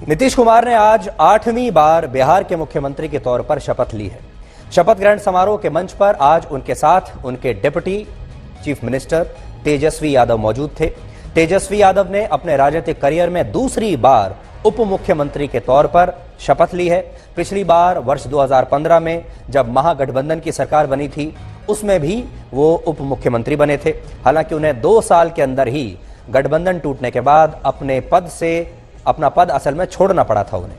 नीतीश कुमार ने आज 8वीं बार बिहार के मुख्यमंत्री के तौर पर शपथ ली है। शपथ ग्रहण समारोह के मंच पर आज उनके साथ उनके deputy chief minister Tejashwi Yadav मौजूद थे। तेजस्वी यादव ने अपने राजनीतिक करियर में दूसरी बार उप मुख्यमंत्री के तौर पर शपथ ली है। पिछली बार वर्ष 2015 में जब महागठबंधन की सरकार बनी थी, उसमें भी वो उप मुख्यमंत्री बने थे। हालांकि उन्हें 2 साल के अंदर ही गठबंधन टूटने के बाद अपना पद असल में छोड़ना पड़ा था उन्हें।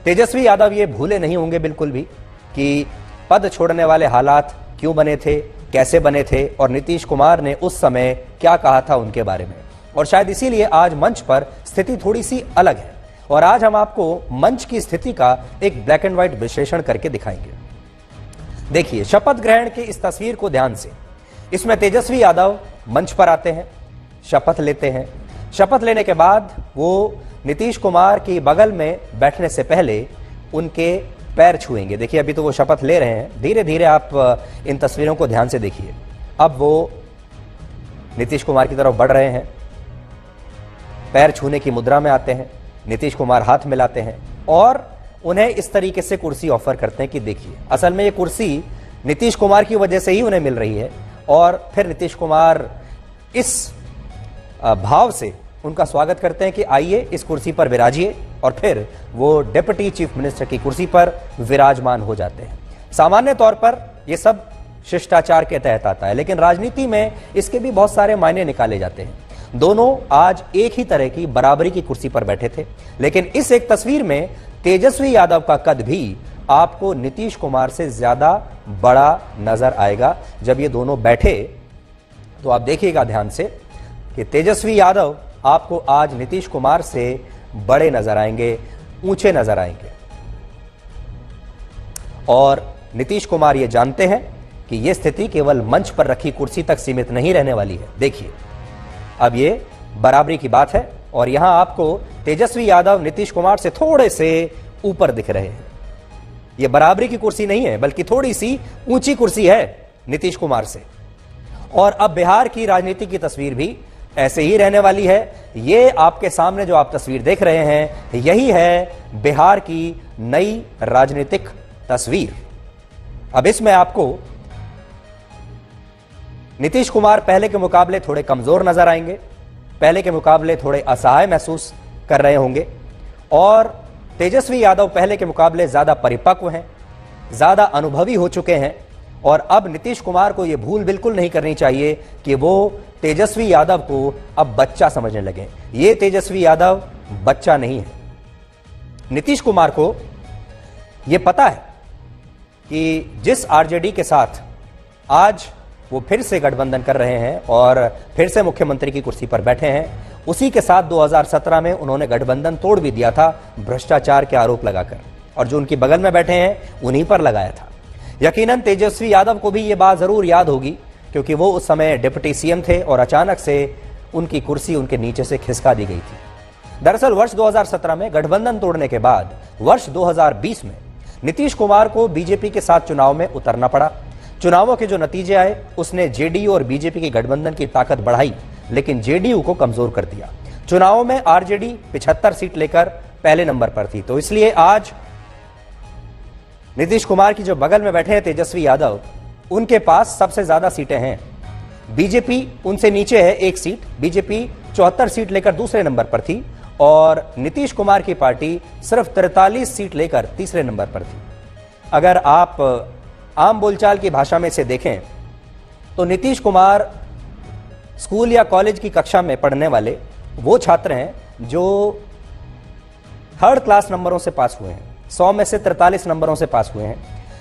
तेजस्वी यादव ये भूले नहीं होंगे बिल्कुल भी कि पद छोड़ने वाले हालात क्यों बने थे, कैसे बने थे और नीतीश कुमार ने उस समय क्या कहा था उनके बारे में। और शायद इसीलिए आज मंच पर स्थिति थोड़ी सी अलग है और आज हम आपको मंच की स्थिति का एक ब्लैक एंड व्हाइट विश्लेषण करके दिखाएंगे। देखिए शपथ ग्रहण की इस तस्वीर को ध्यान से। इसमें तेजस्वी यादव मंच पर आते हैं, शपथ लेते हैं। शपथ लेने के बाद वो नीतीश कुमार की बगल में बैठने से पहले उनके पैर छुएंगे। देखिए अभी तो वो शपथ ले रहे हैं, धीरे धीरे आप इन तस्वीरों को ध्यान से देखिए। अब वो नीतीश कुमार की तरफ बढ़ रहे हैं, पैर छूने की मुद्रा में आते हैं। नीतीश कुमार हाथ मिलाते हैं और उन्हें इस तरीके से कुर्सी ऑफर करते हैं कि देखिए असल में ये कुर्सी नीतीश कुमार की वजह से ही उन्हें मिल रही है। और फिर नीतीश कुमार इस भाव से उनका स्वागत करते हैं कि आइए इस कुर्सी पर विराजिए, और फिर वो डिप्टी चीफ मिनिस्टर की कुर्सी पर विराजमान हो जाते हैं। सामान्य तौर पर यह सब शिष्टाचार के तहत आता है, लेकिन राजनीति में इसके भी बहुत सारे मायने निकाले जाते हैं। दोनों आज एक ही तरह की बराबरी की कुर्सी पर बैठे थे, लेकिन इस एक तस्वीर में तेजस्वी यादव का कद भी आपको नीतीश कुमार से ज्यादा बड़ा नजर आएगा। जब ये दोनों बैठे तो आप देखिएगा ध्यान से कि तेजस्वी यादव आपको आज नीतीश कुमार से बड़े नजर आएंगे, ऊंचे नजर आएंगे। और नीतीश कुमार ये जानते हैं कि यह स्थिति केवल मंच पर रखी कुर्सी तक सीमित नहीं रहने वाली है। देखिए अब ये बराबरी की बात है और यहां आपको तेजस्वी यादव नीतीश कुमार से थोड़े से ऊपर दिख रहे हैं। यह बराबरी की कुर्सी नहीं है, बल्कि थोड़ी सी ऊंची कुर्सी है नीतीश कुमार से। और अब बिहार की राजनीति की तस्वीर भी ऐसे ही रहने वाली है। ये आपके सामने जो आप तस्वीर देख रहे हैं, यही है बिहार की नई राजनीतिक तस्वीर। अब इसमें आपको नीतीश कुमार पहले के मुकाबले थोड़े कमजोर नजर आएंगे, पहले के मुकाबले थोड़े असहाय महसूस कर रहे होंगे। और तेजस्वी यादव पहले के मुकाबले ज्यादा परिपक्व हैं, ज्यादा अनुभवी हो चुके हैं। और अब नीतीश कुमार को यह भूल बिल्कुल नहीं करनी चाहिए कि वो तेजस्वी यादव को अब बच्चा समझने लगे। ये तेजस्वी यादव बच्चा नहीं है। नीतीश कुमार को यह पता है कि जिस आरजेडी के साथ आज वो फिर से गठबंधन कर रहे हैं और फिर से मुख्यमंत्री की कुर्सी पर बैठे हैं, उसी के साथ 2017 में उन्होंने गठबंधन तोड़ भी दिया था भ्रष्टाचार के आरोप लगाकर, और जो उनकी बगल में बैठे हैं उन्हीं पर लगाया था। यकीनन तेजस्वी यादव को भी ये बात जरूर याद होगी, क्योंकि वो उस समय डिप्टी सीएम थे और अचानक से उनकी कुर्सी उनके नीचे से खिसका दी गई थी। दरअसल वर्ष 2017 में गठबंधन तोड़ने के बाद वर्ष 2020 में नीतीश कुमार को बीजेपी के साथ चुनाव में उतरना पड़ा। चुनावों के जो नतीजे आए उसने जेडीयू और बीजेपी की गठबंधन की ताकत बढ़ाई, लेकिन जेडीयू को कमजोर कर दिया। चुनावों में आरजेडी 75 सीट लेकर पहले नंबर पर थी। तो इसलिए आज नीतीश कुमार की जो बगल में बैठे हैं तेजस्वी यादव, उनके पास सबसे ज्यादा सीटें हैं। बीजेपी उनसे नीचे है 1 सीट। बीजेपी 74 सीट लेकर दूसरे नंबर पर थी और नीतीश कुमार की पार्टी सिर्फ 43 सीट लेकर तीसरे नंबर पर थी। अगर आप आम बोलचाल की भाषा में इसे देखें तो नीतीश कुमार स्कूल या कॉलेज की कक्षा में पढ़ने वाले वो छात्र हैं जो 3rd क्लास नंबरों से पास हुए हैं। 100 में से 43 नंबरों से पास हुए हैं,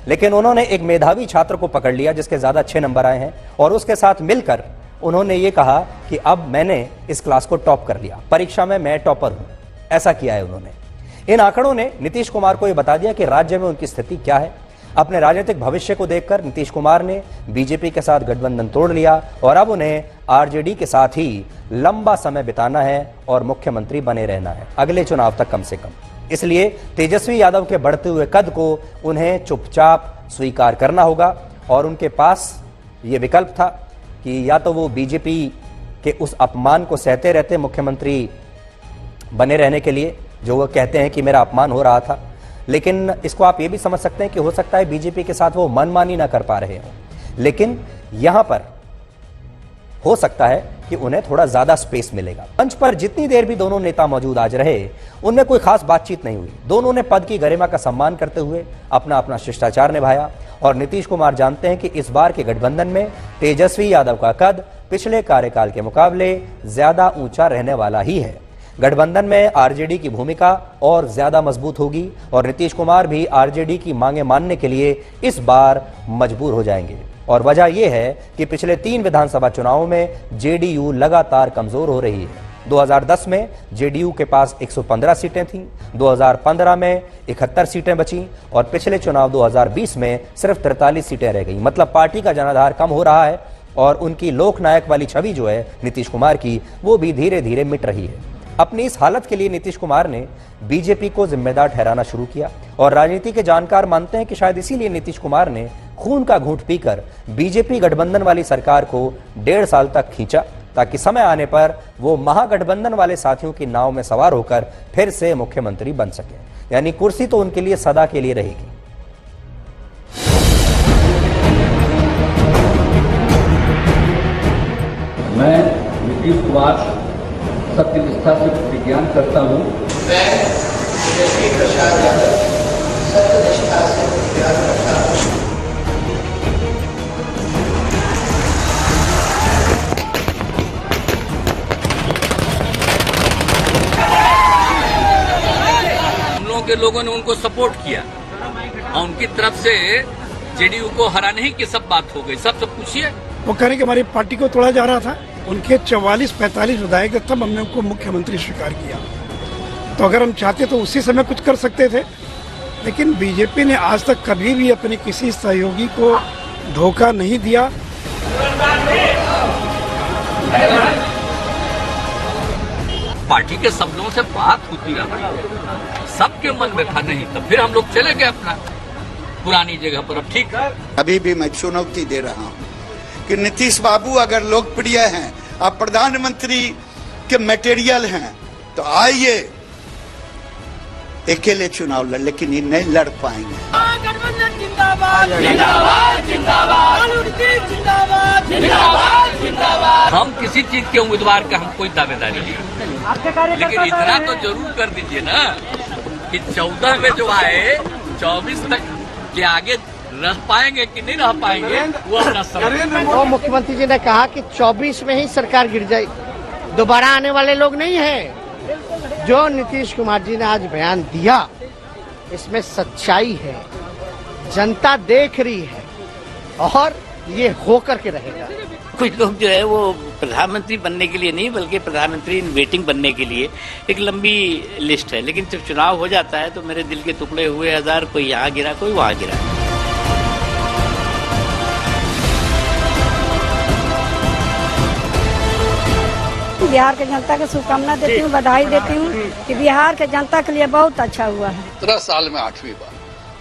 लेकिन उन्होंने एक मेधावी छात्र को पकड़ लिया जिसके ज्यादा अच्छे नंबर आए हैं और उसके साथ मिलकर उन्होंने ये कहा कि अब मैंने इस क्लास को टॉप कर लिया, परीक्षा में मैं टॉपर हूं। ऐसा किया है उन्होंने। इन आंकड़ों ने नीतीश कुमार को यह बता दिया कि राज्य में उनकी स्थिति क्या है। अपने राजनीतिक भविष्य को देखकर नीतीश कुमार ने बीजेपी के साथ गठबंधन तोड़ लिया और अब उन्हें आरजेडी के साथ ही लंबा समय बिताना है और मुख्यमंत्री बने रहना है अगले चुनाव तक कम से कम। इसलिए तेजस्वी यादव के बढ़ते हुए कद को उन्हें चुपचाप स्वीकार करना होगा और उनके पास ये विकल्प था कि या तो वो बीजेपी के उस अपमान को सहते रहते मुख्यमंत्री बने रहने के लिए, जो वो कहते हैं कि मेरा अपमान हो रहा था। लेकिन इसको आप ये भी समझ सकते हैं कि हो सकता है बीजेपी के साथ वो मनमानी ना कर पा रहे हों, लेकिन यहां पर हो सकता है कि उन्हें थोड़ा ज्यादा स्पेस मिलेगा। मंच पर जितनी देर भी दोनों नेता मौजूद आज रहे, उनमें कोई खास बातचीत नहीं हुई। दोनों ने पद की गरिमा का सम्मान करते हुए अपना अपना शिष्टाचार निभाया। और नीतीश कुमार जानते हैं कि इस बार के गठबंधन में तेजस्वी यादव का कद पिछले कार्यकाल के मुकाबले ज्यादा ऊंचा रहने वाला ही है। गठबंधन में आरजेडी की भूमिका और ज्यादा मजबूत होगी और नीतीश कुमार भी आरजेडी की मांगे मानने के लिए इस बार मजबूर हो जाएंगे। और वजह यह है कि पिछले 3 विधानसभा चुनावों में जेडीयू लगातार कमजोर हो रही है। 2010 में जेडीयू के पास 115 सीटें थीं, 2015 में 71 सीटें बचीं और पिछले चुनाव 2020 में सिर्फ 43 सीटें रह गई। मतलब पार्टी का जनाधार कम हो रहा है और उनकी लोकनायक वाली छवि जो है नीतीश कुमार की, वो भी धीरे धीरे मिट रही है। अपनी इस हालत के लिए नीतीश कुमार ने बीजेपी को जिम्मेदार ठहराना शुरू किया और राजनीति के जानकार मानते हैं कि शायद इसीलिए नीतीश कुमार ने खून का घूंट पीकर बीजेपी गठबंधन वाली सरकार को 1.5 साल तक खींचा, ताकि समय आने पर वो महागठबंधन वाले साथियों की नाव में सवार होकर फिर से मुख्यमंत्री बन सके। यानी कुर्सी तो उनके लिए सदा के लिए रहेगी। मैं नीतीश कुमार सत्यनिष्ठा से प्रतिज्ञा करता हूँ। मैं तेजस्वी प्रसाद यादव सत्यनिष्ठा से प्रतिज्ञा करता हूँ। के लोगों ने उनको सपोर्ट किया और उनकी तरफ से जेडीयू को हराने ही की सब बात हो गई। सब पूछिए। वो कह रहे कि हमारी पार्टी को तोड़ा जा रहा था। उनके 44-45 विधायक, तब हमने उनको मुख्यमंत्री स्वीकार किया। तो अगर हम चाहते तो उसी समय कुछ कर सकते थे, लेकिन बीजेपी ने आज तक कभी भी अपने किसी सहयोगी को धोखा नहीं दिया। पार्टी के सब लोगों से बात होती रही, सबके मन में था नहीं, तो फिर हम लोग चले गए अपना पुरानी जगह पर। अब ठीक है। अभी भी मैं चुनौती दे रहा हूँ कि नीतीश बाबू अगर लोकप्रिय हैं और प्रधानमंत्री के मटेरियल हैं तो आइए अकेले चुनाव लड़, लेकिन ये नहीं लड़ पाएंगे। गठबंधन जिंदाबाद जिंदाबाद जिंदाबाद जिंदाबाद जिंदाबाद। हम किसी चीज के उम्मीदवार का हम कोई दावेदारी नहीं, लेकिन इतना तो जरूर कर दीजिए ना कि 14 में जो आए 24 तक के आगे रह पाएंगे कि नहीं रह पाएंगे वो अपना समझ। और मुख्यमंत्री जी ने कहा कि 24 में ही सरकार गिर जाए, दोबारा आने वाले लोग नहीं है। जो नीतीश कुमार जी ने आज बयान दिया, इसमें सच्चाई है, जनता देख रही है और ये होकर के रहेगा। कुछ लोग जो है वो प्रधानमंत्री बनने के लिए नहीं, बल्कि प्रधानमंत्री इन वेटिंग बनने के लिए एक लंबी लिस्ट है। लेकिन जब चुनाव हो जाता है तो मेरे दिल के टुकड़े हुए हजार, कोई यहाँ गिरा कोई वहाँ गिरा। बिहार के जनता को शुभकामना देती हूँ, बधाई देती हूँ कि बिहार के जनता के लिए बहुत अच्छा हुआ है। 17 साल में 8वीं बार,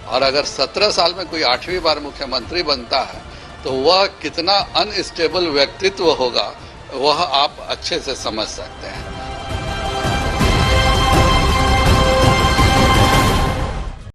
और अगर 17 साल में कोई 8वीं बार मुख्यमंत्री बनता है तो वह कितना अनस्टेबल व्यक्तित्व होगा वह आप अच्छे से समझ सकते हैं।